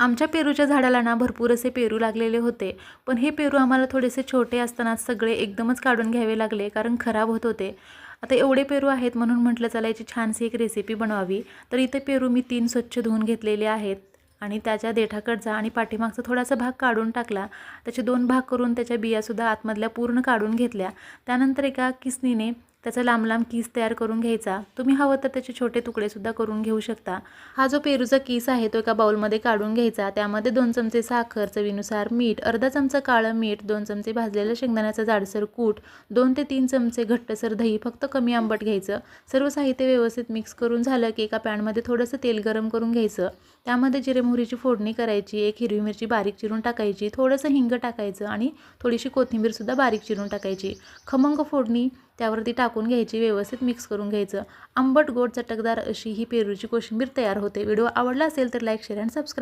आमच्या पेरूच्या झाडाला ना भरपूर असे पेरू लागलेले होते, पण हे पेरू आम्हाला थोडेसे छोटे असतानाच सगळे एकदमच काढून घ्यावे लागले कारण खराब होत होते। आता एवढे पेरू आहेत म्हणून म्हटलं चला याची छानशी एक रेसिपी बनवावी। तर इथे पेरू मी 3 स्वच्छ धुवून घेतलेले आहेत आणि त्याच्या देठाकडचा आणि पाठीमागचा थोडासा भाग काढून टाकला। त्याचे 2 भाग करून त्याच्या बियासुद्धा आतमधल्या पूर्ण काढून घेतल्या। त्यानंतर एका किसनीने त्याचा लांब लांब किस तयार करून घ्यायचा। तुम्ही हवं तर त्याचे छोटे तुकडे सुद्धा करून घेऊ शकता। हा जो पेरूचा किस आहे तो एका बाउलमध्ये काढून घ्यायचा। त्यामध्ये 2 चमचे साखर, चवीनुसार मीठ, अर्धा चमचा काळं मीठ, 2 चमचे भाजलेलं शेंगदाण्याचं जाडसर कूट, 2 ते 3 चमचे घट्टसर दही, फक्त कमी आंबट घ्यायचं। सर्व साहित्य व्यवस्थित मिक्स करून झालं की एका पॅनमध्ये थोडंसं तेल गरम करून घ्यायचं। त्यामध्ये जिरे मोहरीची फोडणी करायची, एक हिरवी मिरची बारीक चिरून टाकायची, थोडंसं हिंग टाकायचं आणि थोडीशी कोथिंबीर सुद्धा बारीक चिरून टाकायची। खमंग फोडणी त्यावरती टाकून घ्यायची, व्यवस्थित मिक्स करून घ्यायचं। आंबट गोड चटकदार अशी ही पेरूची कोशिंबीर तयार होते। व्हिडिओ आवडला असेल तर लाईक, शेअर आणि सबस्क्राईब